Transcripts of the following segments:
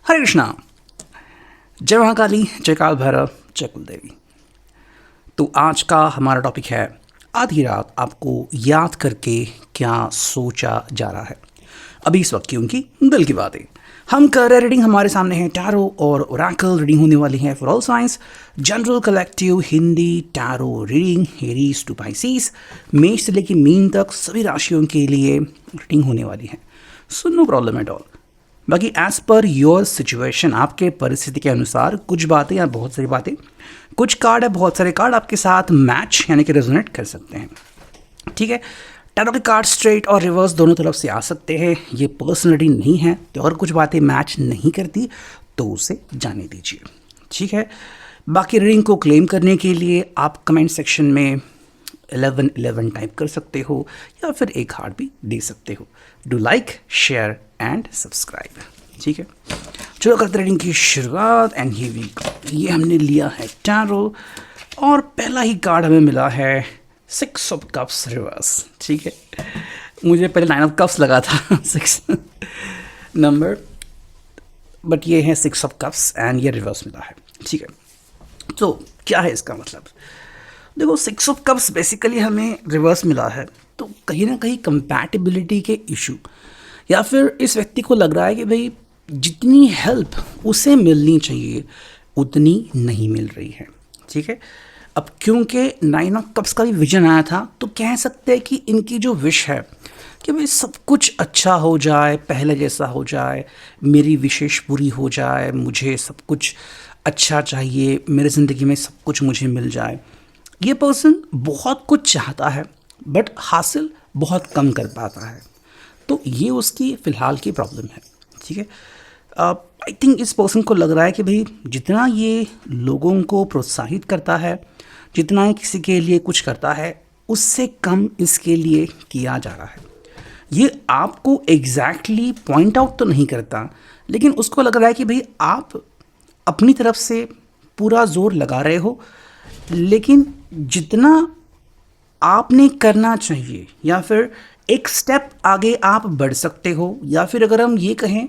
हरे कृष्णा। जय महाकाली, जय काल भैरव, जय कुलदेवी। तो आज का हमारा टॉपिक है आधी रात आपको याद करके क्या सोचा जा रहा है। अभी इस वक्त की उनकी दिल की बातें हम कर रहे रीडिंग। हमारे सामने है टैरो और ओरेकल रीडिंग होने वाली है for all signs general collective Hindi tarot reading Aries to Pisces, मेष से लेकर मीन तक सभी राशियों के लिए रीडिंग होने वाली है। So no problem at all. बाकी एज पर योर सिचुएशन, आपके परिस्थिति के अनुसार कुछ बातें या बहुत सारी बातें, कुछ कार्ड है बहुत सारे कार्ड आपके साथ मैच यानी कि रेजोनेट कर सकते हैं। ठीक है, टैरो के कार्ड स्ट्रेट और रिवर्स दोनों तरफ से आ सकते हैं। ये पर्सनलिटी नहीं है तो अगर कुछ बातें मैच नहीं करती तो उसे जाने दीजिए। ठीक है, बाकी रीडिंग को क्लेम करने के लिए आप कमेंट सेक्शन में 1111 टाइप कर सकते हो या फिर एक हार्ट भी दे सकते हो। Do like, share and subscribe. ठीक है, चलो करते रीडिंग की शुरुआत। And here we go. ये हमने लिया है टैरो और पहला ही कार्ड हमें मिला है 6 ऑफ कप्स रिवर्स। ठीक है, मुझे पहले 9 ऑफ कप्स लगा था 6 नंबर, बट ये है 6 ऑफ कप्स एंड ये रिवर्स मिला है। ठीक है, तो क्या है इसका मतलब? देखो, 6 ऑफ कप्स बेसिकली हमें रिवर्स मिला है तो कहीं ना कहीं कंपैटिबिलिटी के इशू, या फिर इस व्यक्ति को लग रहा है कि भाई जितनी हेल्प उसे मिलनी चाहिए उतनी नहीं मिल रही है। ठीक है, अब क्योंकि 9 ऑफ कप्स का भी विजन आया था तो कह सकते हैं कि इनकी जो विश है कि भाई सब कुछ अच्छा हो जाए, पहले जैसा हो जाए, मेरी विशेष पूरी हो जाए, मुझे सब कुछ अच्छा चाहिए, मेरी ज़िंदगी में सब कुछ मुझे मिल जाए। ये पर्सन बहुत कुछ चाहता है बट हासिल बहुत कम कर पाता है, तो ये उसकी फ़िलहाल की प्रॉब्लम है। ठीक है, आई थिंक इस पर्सन को लग रहा है कि भाई जितना ये लोगों को प्रोत्साहित करता है, जितना ये किसी के लिए कुछ करता है, उससे कम इसके लिए किया जा रहा है। ये आपको एग्जैक्टली पॉइंट आउट तो नहीं करता, लेकिन उसको लग रहा है कि भाई आप अपनी तरफ से पूरा जोर लगा रहे हो, लेकिन जितना आपने करना चाहिए या फिर एक स्टेप आगे आप बढ़ सकते हो, या फिर अगर हम ये कहें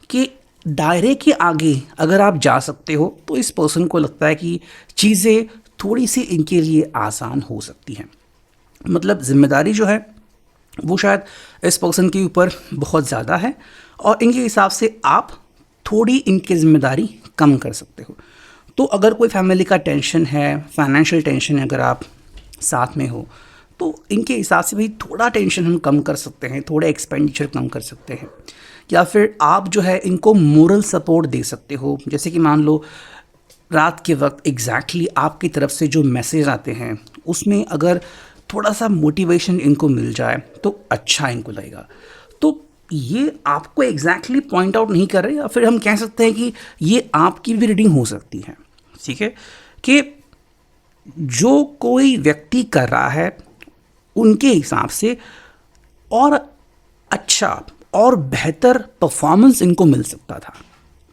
कि दायरे के आगे अगर आप जा सकते हो, तो इस पर्सन को लगता है कि चीज़ें थोड़ी सी इनके लिए आसान हो सकती हैं। मतलब जिम्मेदारी जो है वो शायद इस पर्सन के ऊपर बहुत ज़्यादा है और इनके हिसाब से आप थोड़ी इनकी जिम्मेदारी कम कर सकते हो। तो अगर कोई फैमिली का टेंशन है, फाइनेंशियल टेंशन है, अगर आप साथ में हो तो इनके हिसाब से भाई थोड़ा टेंशन हम कम कर सकते हैं, थोड़ा एक्सपेंडिचर कम कर सकते हैं, या फिर आप जो है इनको मोरल सपोर्ट दे सकते हो। जैसे कि मान लो रात के वक्त एग्जैक्टली आपकी तरफ से जो मैसेज आते हैं उसमें अगर थोड़ा सा मोटिवेशन इनको मिल जाए तो अच्छा इनको लगेगा। तो ये आपको एग्जैक्टली पॉइंट आउट नहीं कर रहे, या फिर हम कह सकते हैं कि ये आपकी भी रीडिंग हो सकती है। ठीक है, कि जो कोई व्यक्ति कर रहा है उनके हिसाब से और अच्छा और बेहतर परफॉर्मेंस इनको मिल सकता था।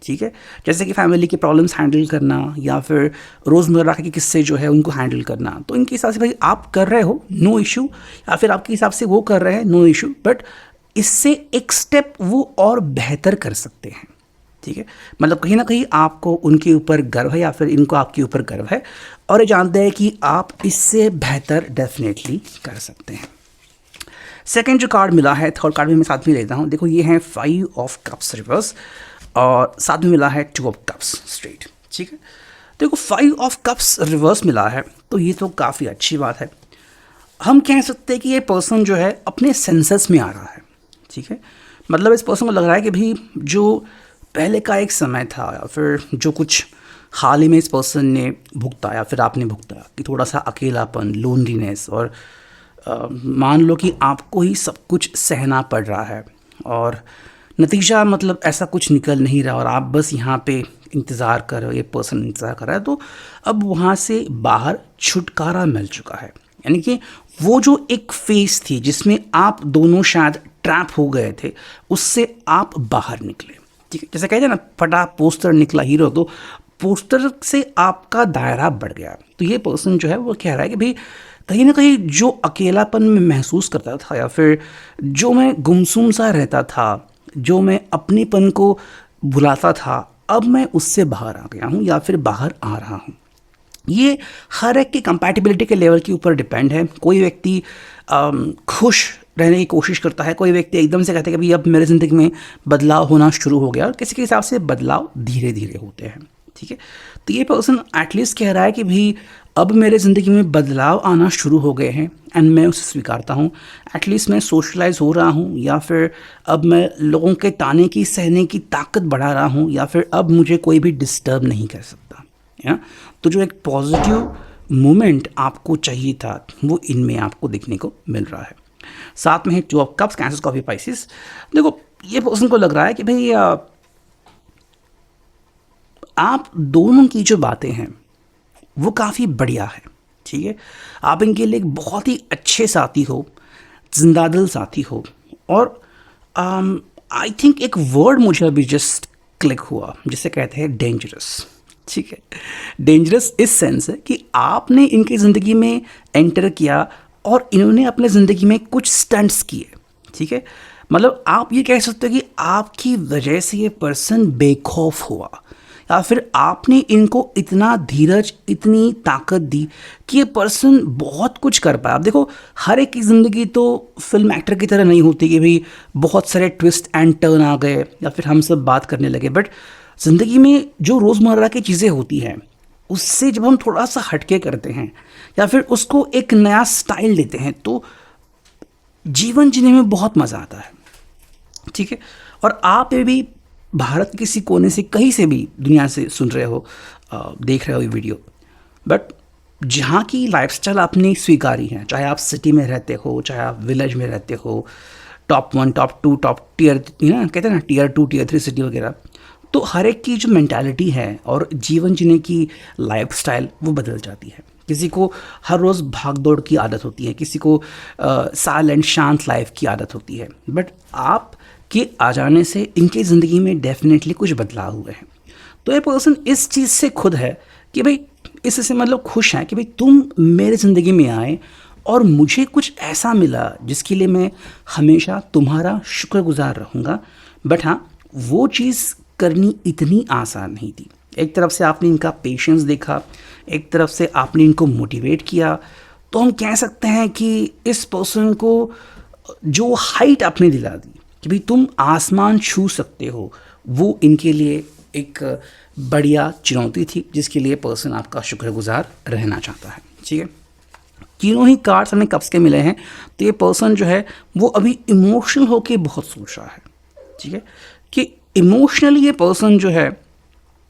ठीक है, जैसे कि फैमिली की प्रॉब्लम्स हैंडल करना या फिर रोज़मर्रा के किस्से जो है उनको हैंडल करना, तो इनके हिसाब से भाई आप कर रहे हो नो इशू, या फिर आपके हिसाब से वो कर रहे हैं नो इशू, बट इससे एक स्टेप वो और बेहतर कर सकते हैं। ठीक है, मतलब कहीं ना कहीं आपको उनके ऊपर गर्व है या फिर इनको आपके ऊपर गर्व है और ये जानते हैं कि आप इससे बेहतर डेफिनेटली कर सकते हैं। सेकंड जो कार्ड मिला है, थर्ड कार्ड भी मैं साथ में लेता हूँ। देखो, ये है 5 ऑफ कप्स रिवर्स और साथ में मिला है 2 ऑफ कप्स स्ट्रेट। ठीक है, देखो 5 ऑफ कप्स रिवर्स मिला है तो ये तो काफ़ी अच्छी बात है। हम कह सकते हैं कि ये पर्सन जो है अपने सेंसेस में आ रहा है। ठीक है, मतलब इस पर्सन को लग रहा है कि भाई जो पहले का एक समय था या फिर जो कुछ हाल ही में इस पर्सन ने भुगता या फिर आपने भुगता कि थोड़ा सा अकेलापन, लोनलीनेस, और मान लो कि आपको ही सब कुछ सहना पड़ रहा है और नतीजा मतलब ऐसा कुछ निकल नहीं रहा और आप बस यहाँ पे इंतज़ार कर रहे हो, ये पर्सन इंतज़ार कर रहा है, तो अब वहाँ से बाहर छुटकारा मिल चुका है। यानी कि वो जो एक फेस थी जिसमें आप दोनों शायद ट्रैप हो गए थे, उससे आप बाहर निकले। ठीक है, जैसे कहते हैं ना, फटा पोस्टर निकला हीरो, तो पोस्टर से आपका दायरा बढ़ गया। तो ये पर्सन जो है वो कह रहा है कि भाई कहीं ना कहीं जो अकेलापन में महसूस करता था या फिर जो मैं गुमसुम सा रहता था, जो मैं अपनेपन को बुलाता था अब मैं उससे बाहर आ गया हूँ या फिर बाहर आ रहा हूँ। ये हर एक की कंपैटिबिलिटी के लेवल के ऊपर डिपेंड है। कोई व्यक्ति खुश रहने की कोशिश करता है, कोई व्यक्ति एकदम से कहता है कि भाई अब मेरे ज़िंदगी में बदलाव होना शुरू हो गया, और किसी के हिसाब से बदलाव धीरे धीरे होते हैं। ठीक है, तो ये पर्सन एटलीस्ट कह रहा है कि भाई अब मेरे ज़िंदगी में बदलाव आना शुरू हो गए हैं एंड मैं उसे स्वीकारता हूँ। एटलीस्ट मैं सोशलाइज हो रहा हूँ, या फिर अब मैं लोगों के ताने की सहने की ताकत बढ़ा रहा हूँ, या फिर अब मुझे कोई भी डिस्टर्ब नहीं कर सकता। या तो जो एक पॉजिटिव मोमेंट आपको चाहिए था वो इनमें आपको देखने को मिल रहा है। साथ में है two of cups, cancer, Scorpio, Pisces. देखो ये पर्सन को लग रहा है कि भाई आप दोनों की जो बातें हैं वो काफ़ी बढ़िया है। ठीक है, आप इनके लिए एक बहुत ही अच्छे साथी हो, जिंदादिल साथी हो। और आई थिंक एक वर्ड मुझे अभी जस्ट क्लिक हुआ जिसे कहते हैं डेंजरस। ठीक है, डेंजरस इस सेंस है कि आपने इनकी ज़िंदगी में एंटर किया और इन्होंने अपने ज़िंदगी में कुछ स्टंट्स किए। ठीक है, मतलब आप ये कह सकते हो कि आपकी वजह से ये पर्सन बेखौफ हुआ, या फिर आपने इनको इतना धीरज, इतनी ताकत दी कि ये पर्सन बहुत कुछ कर पाया। आप देखो हर एक की ज़िंदगी तो फिल्म एक्टर की तरह नहीं होती कि भाई बहुत सारे ट्विस्ट एंड टर्न आ गए या फिर हम सब बात करने लगे, बट ज़िंदगी में जो रोज़मर्रा की चीज़ें होती हैं उससे जब हम थोड़ा सा हटके करते हैं या फिर उसको एक नया स्टाइल देते हैं तो जीवन जीने में बहुत मज़ा आता है। ठीक है, और आप ये भी भारत के किसी कोने से, कहीं से भी दुनिया से सुन रहे हो, देख रहे हो ये वीडियो, बट जहाँ की लाइफस्टाइल आपने स्वीकारी है, चाहे आप सिटी में रहते हो, चाहे आप विलेज में रहते हो, टॉप 1, टॉप 2, टॉप टियर, कहते हैं ना टियर 2, टियर 3 सिटी वगैरह, तो हर एक की जो मेंटालिटी है और जीवन जीने की लाइफस्टाइल वो बदल जाती है। किसी को हर रोज़ भाग दौड़ की आदत होती है, किसी को साइलेंट शांत लाइफ की आदत होती है, बट आप के आ जाने से इनकी ज़िंदगी में डेफिनेटली कुछ बदलाव हुए हैं। तो ये पर्सन इस चीज़ से खुद है कि भाई इससे मतलब खुश हैं कि भाई तुम मेरे ज़िंदगी में आए और मुझे कुछ ऐसा मिला जिसके लिए मैं हमेशा तुम्हारा शुक्रगुजार रहूँगा। बट हाँ, वो चीज़ करनी इतनी आसान नहीं थी। एक तरफ से आपने इनका पेशेंस देखा, एक तरफ से आपने इनको मोटिवेट किया, तो हम कह सकते हैं कि इस पर्सन को जो हाइट आपने दिला दी कि भाई तुम आसमान छू सकते हो, वो इनके लिए एक बढ़िया चुनौती थी जिसके लिए पर्सन आपका शुक्रगुजार रहना चाहता है। ठीक है, तीनों ही कार्ड्स हमें कप्स के मिले हैं, तो ये पर्सन जो है वो अभी इमोशनल होके बहुत सोच रहा है। ठीक है, कि इमोशनली ये पर्सन जो है,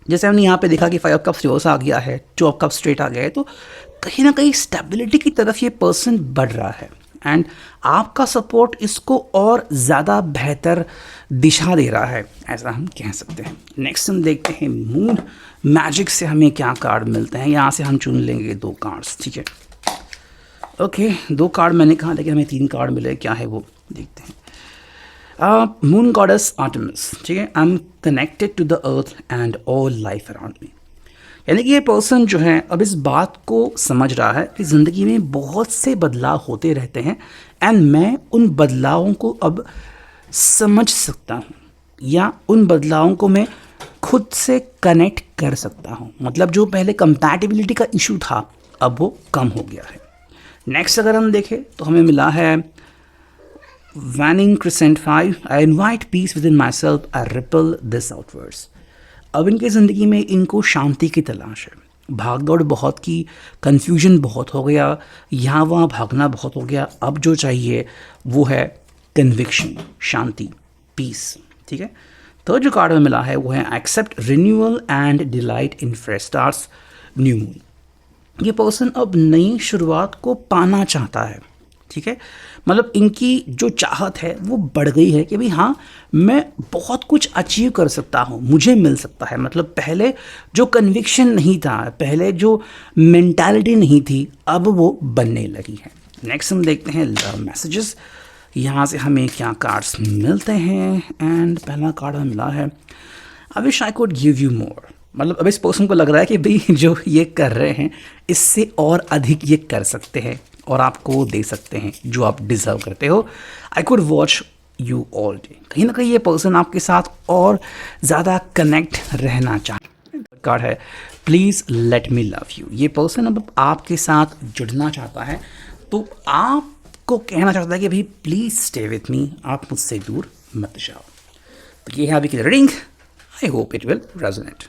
जैसे हमने यहाँ पे देखा कि 5 ऑफ कप्स रिवर्स आ गया है, 2 ऑफ कप्स स्ट्रेट आ गया है, तो कहीं ना कहीं स्टेबिलिटी की तरफ ये पर्सन बढ़ रहा है एंड आपका सपोर्ट इसको और ज़्यादा बेहतर दिशा दे रहा है, ऐसा हम कह सकते हैं। नेक्स्ट हम देखते हैं मून मैजिक से हमें क्या कार्ड मिलते हैं। यहाँ से हम चुन लेंगे 2 कार्ड्स। ठीक है, ओके, 2 कार्ड मैंने कहा, लेकिन हमें 3 कार्ड मिले, क्या है वो देखते हैं। Moon goddess Artemis. ठीक है, I am connected to the earth and all life around me. यानी कि ये पर्सन जो है अब इस बात को समझ रहा है कि ज़िंदगी में बहुत से बदलाव होते रहते हैं एंड मैं उन बदलावों को अब समझ सकता हूँ, या उन बदलावों को मैं खुद से कनेक्ट कर सकता हूँ। मतलब जो पहले कंपैटिबिलिटी का इशू था अब वो कम हो गया है। नेक्स्ट अगर हम देखें तो हमें मिला है waning crescent 5, I invite peace with in my self, I ripple this outwards. अब इनकी ज़िंदगी में इनको शांति की तलाश है। भाग दौड़ बहुत की, कन्फ्यूजन बहुत हो गया, यहाँ वहाँ भागना बहुत हो गया। अब जो चाहिए वो है कन्विक्शन, शांति, पीस। ठीक है, थर्ड जो कार्ड में मिला है वो है accept renewal and delight in fresh starts, new moon. ये पर्सन अब नई शुरुआत को पाना चाहता है। ठीक है, मतलब इनकी जो चाहत है वो बढ़ गई है कि भाई हाँ, मैं बहुत कुछ अचीव कर सकता हूँ, मुझे मिल सकता है। मतलब पहले जो कन्विक्शन नहीं था, पहले जो मेंटालिटी नहीं थी, अब वो बनने लगी है। नेक्स्ट हम देखते हैं लव मैसेजेस। यहाँ से हमें क्या कार्ड्स मिलते हैं एंड पहला कार्ड हमें मिला है I wish I could give you more. मतलब अब इस पर्सन को लग रहा है कि भाई जो ये कर रहे हैं इससे और अधिक ये कर सकते हैं और आपको दे सकते हैं जो आप डिज़र्व करते हो। I could watch you all day. कहीं ना कहीं ये पर्सन आपके साथ और ज़्यादा कनेक्ट रहना चाहता है। कार्ड है please let me love you. ये पर्सन अब आपके साथ जुड़ना चाहता है, तो आपको कहना चाहता है कि भाई प्लीज़ स्टे विथ मी, आप मुझसे दूर मत जाओ। तो ये है अभी की reading. I hope it will resonate.